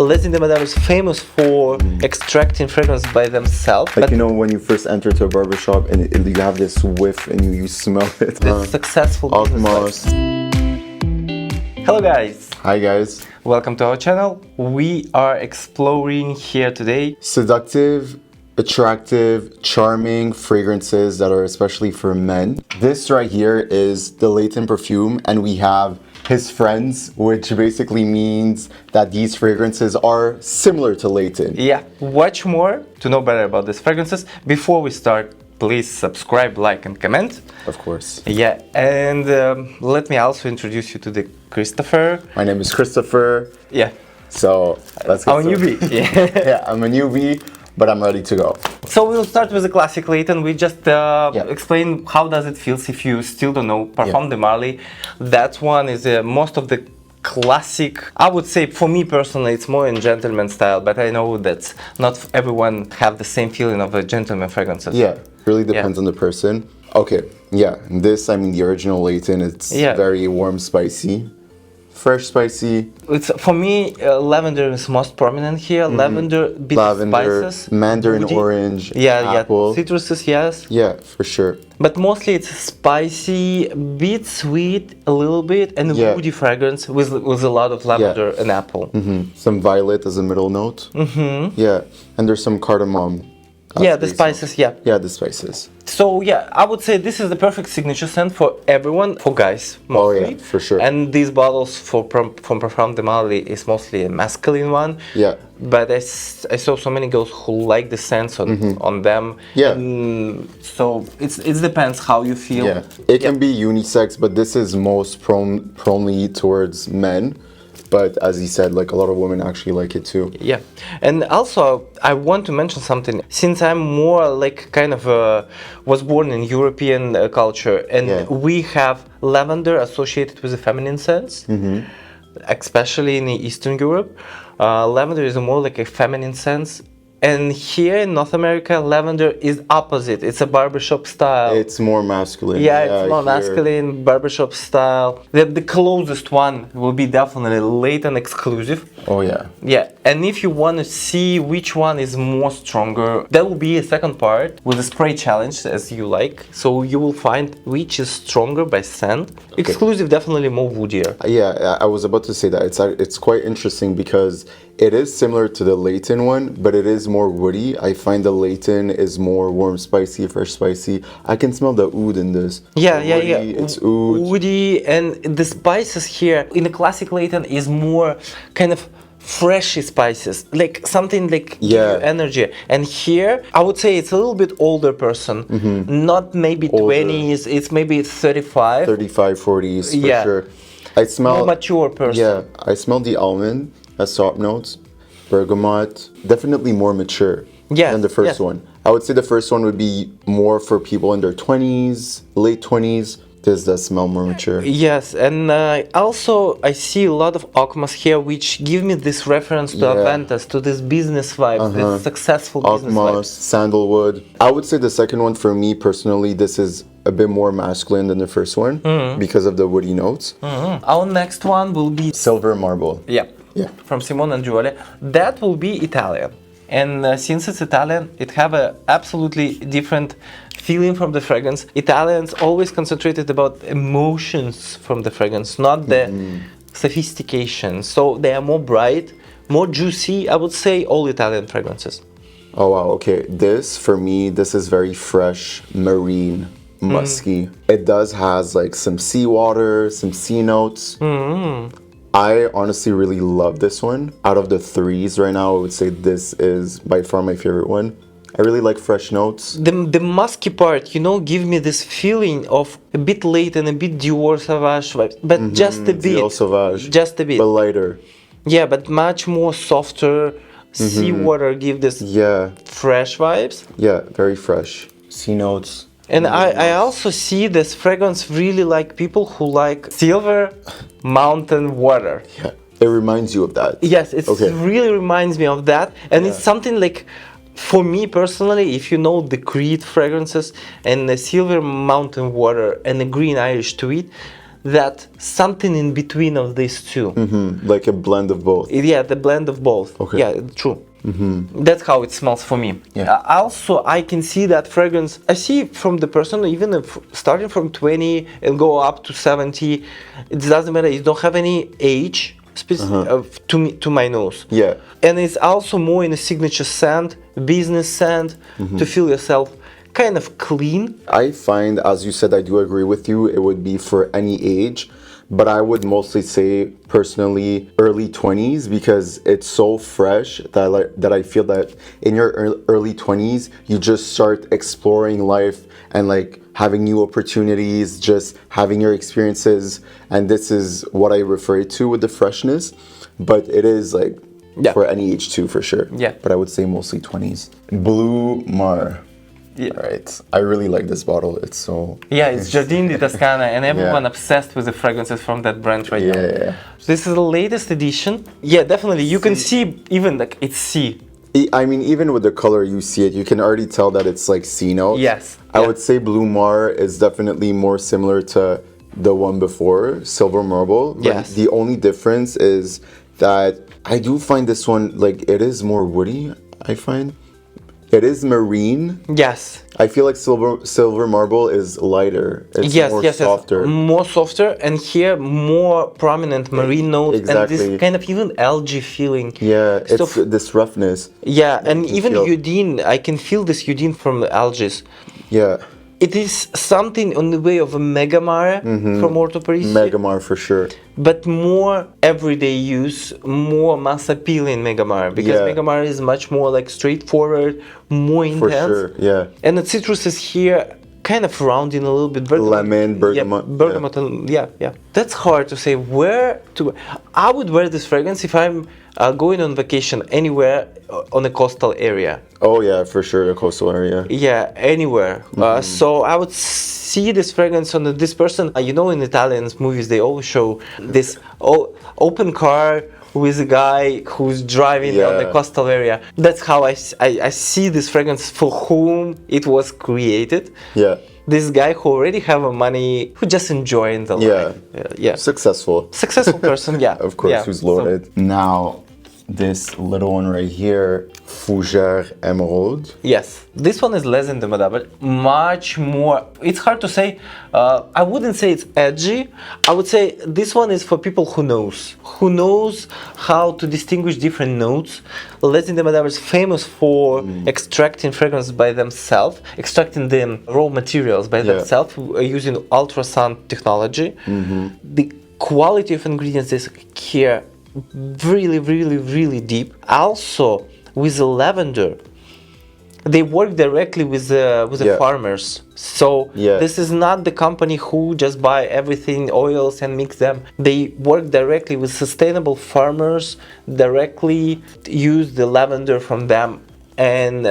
Layton Exclusif is famous for extracting fragrance by themselves. Like, you know, when you first enter to a barbershop and you have this whiff and you smell it. It's successful business. Hello guys. Hi guys. Welcome to our channel. We are exploring here today seductive, attractive, charming fragrances that are especially for men. This right here is the Layton perfume, and we have his friends, which basically means that these fragrances are similar to Layton. Yeah, watch more to know better about these fragrances. Before we start, please subscribe, like and comment. Of course. Yeah, and let me also introduce you to the Christopher. My name is Christopher. Yeah. So let's get started. I'm a newbie. Yeah, I'm a newbie, but I'm ready to go. So we'll start with the classic Layton. We just explain how does it feel if you still don't know. Parfum Emeraulde. That one is most of the classic. I would say for me personally, it's more in gentleman style, but I know that not everyone have the same feeling of a gentleman fragrances. Yeah, really depends on the person. Okay, yeah, this, I mean, the original Layton, it's very warm, spicy. Fresh, spicy. It's for me, lavender is most prominent here. Lavender, bit spices, mandarin orange, apple. Citruses, yes. Yeah, for sure. But mostly it's spicy, bit sweet, a little bit, and woody fragrance with a lot of lavender and apple. Some violet as a middle note. Yeah, and there's some cardamom. The spices, Yeah, the spices. So I would say this is the perfect signature scent for everyone, for guys mostly. Oh yeah, for sure. And these bottles from Parfum Emeraulde is mostly a masculine one. Yeah. But I saw so many girls who like the scents on them. Yeah. So it depends how you feel. Yeah. It can be unisex, but this is most prone towards men. But as he said, like, a lot of women actually like it too. Yeah, and also I want to mention something. Since I'm more like kind of was born in European culture, and we have lavender associated with the feminine sense, especially in Eastern Europe. Lavender is more like a feminine sense. And here in North America, lavender is opposite. It's a barbershop style. It's more masculine. Yeah, it's more masculine, barbershop style. The closest one will be definitely Layton Exclusif. Oh yeah. Yeah, and if you want to see which one is more stronger, that will be a second part with a spray challenge, as you like. So you will find which is stronger by scent. Okay. Exclusive definitely more woodier. Yeah, I was about to say that. It's quite interesting because it is similar to the Layton one, but it is more woody. I find the Layton is more warm, spicy, fresh, spicy. I can smell the oud in this. Yeah. It's oud. Woody, and the spices here in the classic Layton is more kind of freshy spices, like something like give you energy. And here, I would say it's a little bit older person, not maybe older. 20s, it's maybe 35. 35, 40s, for sure. I smell more mature person. Yeah, I smell the almond as top notes, bergamot, definitely more mature than the first one. I would say the first one would be more for people in their 20s, late 20s. This does smell more mature. Yes, and also I see a lot of Okmas here, which give me this reference to Aventas, to this business vibe, this successful business vibe. Sandalwood. I would say the second one, for me personally, this is a bit more masculine than the first one because of the woody notes. Our next one will be Silver Marble. Yeah. From Simone and Giulia. That will be Italian. And since it's Italian, it have a absolutely different feeling from the fragrance. Italians always concentrated about emotions from the fragrance, not the sophistication. So they are more bright, more juicy, I would say, all Italian fragrances. Oh wow, okay. This, for me, this is very fresh, marine, musky. It does has like some seawater, some sea notes. I honestly really love this one. Out of the threes right now, I would say this is by far my favorite one. I really like fresh notes. The musky part, give me this feeling of a bit Layton, a bit Dior Sauvage vibes, but just a bit. Dior Sauvage. Just a bit. But lighter. Yeah, but much more softer. Seawater give this fresh vibes. Yeah, very fresh. Sea notes. And I also see this fragrance really like people who like silver mountain water. Yeah, it reminds you of that. Yes, it really reminds me of that. And it's something like, for me personally, if you know the Creed fragrances and the silver mountain water and the green Irish tweed, that something in between of these two. Like a blend of both. Yeah, the blend of both. Okay. Yeah, true. That's how it smells for me. Yeah. Also, I can see that fragrance. I see from the person, even if starting from 20 and go up to 70, it doesn't matter. You don't have any age to my nose. Yeah. And it's also more in a signature scent, business scent, to feel yourself kind of clean. I find, as you said, I do agree with you, it would be for any age. But I would mostly say, personally, early 20s, because it's so fresh that I feel that in your early 20s, you just start exploring life and like having new opportunities, just having your experiences. And this is what I refer to with the freshness. But it is like for any age too, for sure. Yeah. But I would say mostly 20s. Blu Mare. Yeah. Right. I really like this bottle. It's so... Yeah, it's Giardini di Toscana, and everyone obsessed with the fragrances from that brand right now. Yeah. This is the latest edition. Yeah, definitely. You can see even like it's C. I mean, even with the color, you see it. You can already tell that it's like C notes. Yes. I would say Blu Mare is definitely more similar to the one before, Silver Marble. But Yes. the only difference is that I do find this one, like, it is more woody, I find. It is marine. Yes. I feel like Silver Marble is lighter. It's more softer. More softer, and here more prominent marine notes Exactly. and this kind of even algae feeling. Yeah, it's this roughness. Yeah, and even feel- iodine, I can feel this iodine from the algae. Yeah, It is something on the way of a Mega Mare from Orto Parisi, Mega Mare for sure. but more everyday use, more mass appealing Mega Mare, because Yeah. Mega Mare is much more like straightforward, more intense. For sure, yeah. And the citrus is here kind of rounding a little bit. Lemon, bergamot. Yeah, bergamot, yeah. That's hard to say where to. I would wear this fragrance if I'm going on vacation anywhere on a coastal area. Oh yeah, for sure, the coastal area. Yeah, anywhere. So I would see this fragrance on this person. You know, in Italian movies, they always show this open car with a guy who's driving on the coastal area. That's how I see this fragrance for whom it was created. Yeah. This guy who already have money, who just enjoying the life. Yeah. Successful. Successful person, yeah. Of course, yeah. who's loaded. Now, this little one right here, Fougere Emeraulde. Yes, this one is less intimidable, much more. It's hard to say. I wouldn't say it's edgy. I would say this one is for people who knows how to distinguish different notes. Less intimidable is famous for extracting fragrances by themselves, extracting the raw materials by themselves using ultrasound technology. The quality of ingredients is here really deep. Also, with the lavender, they work directly with the farmers. So this is not the company who just buy everything, oils, and mix them. They work directly with sustainable farmers, directly use the lavender from them and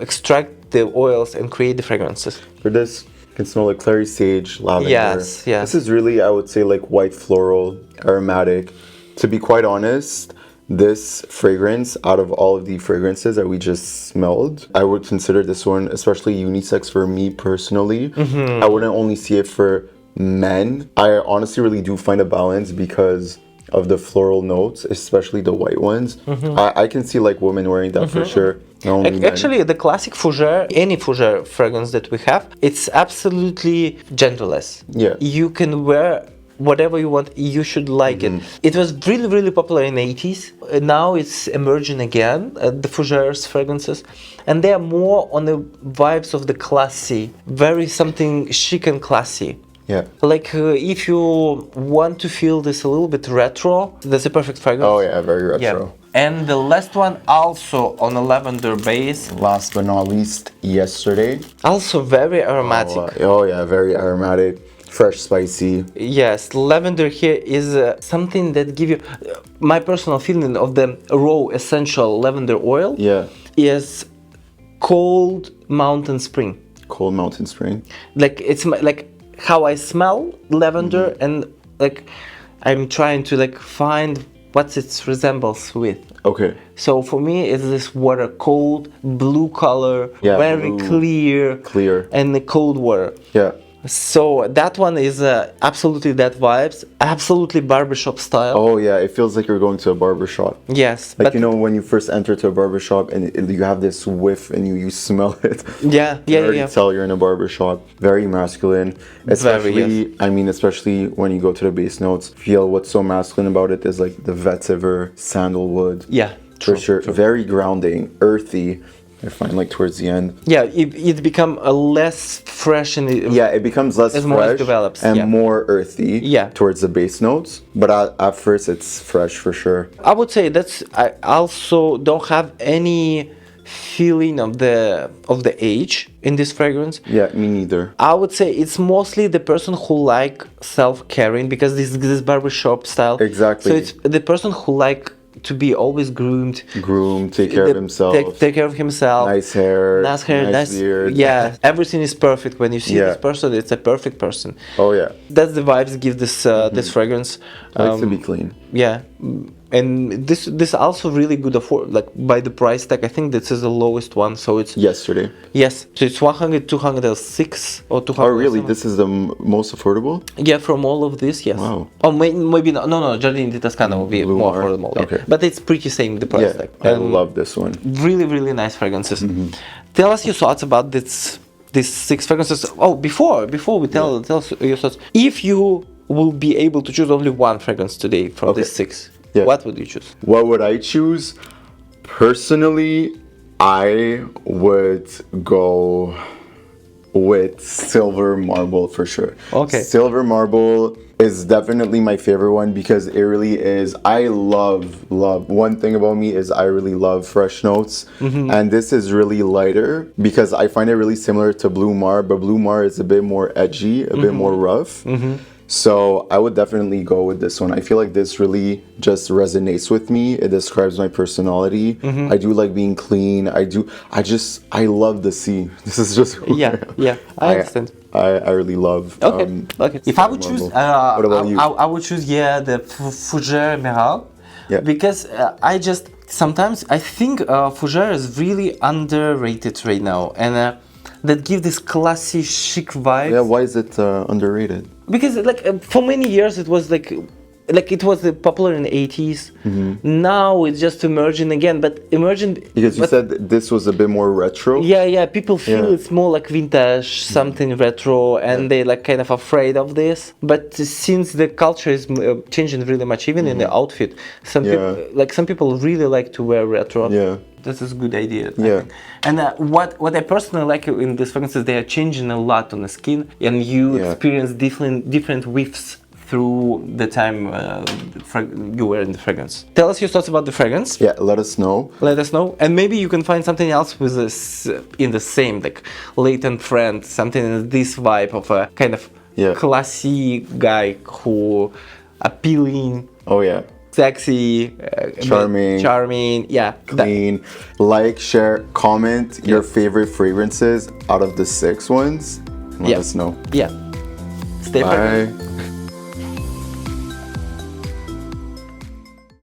extract the oils and create the fragrances. For this, you can smell like clary sage, lavender. Yes. This is really, I would say, like white floral, aromatic. To be quite honest, this fragrance, out of all of the fragrances that we just smelled, I would consider this one especially unisex for me personally. I wouldn't only see it for men. I honestly really do find a balance because of the floral notes, especially the white ones. I can see like women wearing that for sure. Actually, the classic Fougere, any Fougere fragrance that we have, it's absolutely genderless. Yeah. You can wear whatever you want, you should like it. It was really popular in the 80s. Now it's emerging again, the Fougere's fragrances. And they are more on the vibes of the classy, very something chic and classy. Yeah. Like if you want to feel this a little bit retro, that's a perfect fragrance. Oh yeah, very retro. Yeah. And the last one also on a lavender base. Last but not least, Yesterday. Also very aromatic. Oh yeah, very aromatic. Fresh, spicy. Yes, lavender here is something that give you my personal feeling of the raw essential lavender oil. Yeah. Is cold mountain spring. Cold mountain spring. Like it's like how I smell lavender, and like I'm trying to like find what it resembles with. Okay. So for me, it's this water, cold blue color, very blue, clear, and the cold water. Yeah. So that one is absolutely that vibes, absolutely barbershop style. Oh yeah, it feels like you're going to a barbershop. Yes, Like but you know when you first enter to a barbershop and you have this whiff and you smell it. yeah, You yeah, already yeah. tell you're in a barbershop. Very masculine. Especially, I mean, especially when you go to the base notes. Feel what's so masculine about it is like the vetiver, sandalwood. Yeah, For true, sure. true. Very grounding, earthy. I find like towards the end. Yeah, it become a less fresh and Yeah, it becomes less as fresh more it develops, and yeah. more earthy Yeah. towards the base notes. But at first, it's fresh for sure. I would say I also don't have any feeling of the age in this fragrance. Yeah, me neither. I would say it's mostly the person who like self-caring, because this barbershop style. Exactly. So it's the person who like to be always groomed, Take care of himself. take care of himself. Nice hair, nice beard. beard. Yeah, everything is perfect. When you see Yeah. this person, it's a perfect person. Oh yeah, That's the vibes give this this fragrance. likes to be clean. Yeah, and this also really good afford, like by the price tag. I think this is the lowest one, so it's Yesterday. yes, so it's 206 or 200. Oh really? This is the most affordable? Yeah, from all of this, yes. Wow. Oh, maybe not. No, Giardini di Toscana will be Blu more Mare. affordable. Yeah. Okay. But it's pretty same the price Yeah, tag. I love this one. Really, really nice fragrances. Tell us your thoughts about these 6 fragrances. Oh, before we tell us your thoughts. If you will be able to choose only one fragrance today from these 6, Yeah. what would you choose? What would I choose? Personally, I would go with Silver Marble for sure. Okay. Silver Marble is definitely my favorite one because it really is. I love. One thing about me is I really love fresh notes, and this is really lighter because I find it really similar to Blu Mare, but Blu Mare is a bit more edgy, a bit more rough. So I would definitely go with this one. I feel like this really just resonates with me. It describes my personality. I do like being clean. I love the sea. This is just who Yeah, I am. yeah, I understand. I really love. Okay, okay. If I would choose, What about you? I would choose the Fougere Emeraulde, Yeah. because sometimes I think Fougere is really underrated right now, and that give this classy, chic vibe. Yeah, why is it underrated? Because for many years it was like it was popular in the 80s. Now it's just emerging again, but emerging Because you said this was a bit more retro. yeah, people feel Yeah. it's more like vintage, something retro, and they like kind of afraid of this. But since the culture is changing really much, even in the outfit, some people really like to wear retro. Yeah. This is a good idea. I Yeah. think. And what I personally like in these fragrances, they are changing a lot on the skin, and you experience different whiffs through the time you were in the fragrance. Tell us your thoughts about the fragrance. Yeah, let us know. Let us know, and maybe you can find something else with this in the same, like latent friend, something in this vibe of a kind of classy guy who appealing. Oh yeah. Sexy, charming, yeah. Clean. Like, share, comment your favorite fragrances out of the 6 ones. Let us know. Yeah. Stay Bye.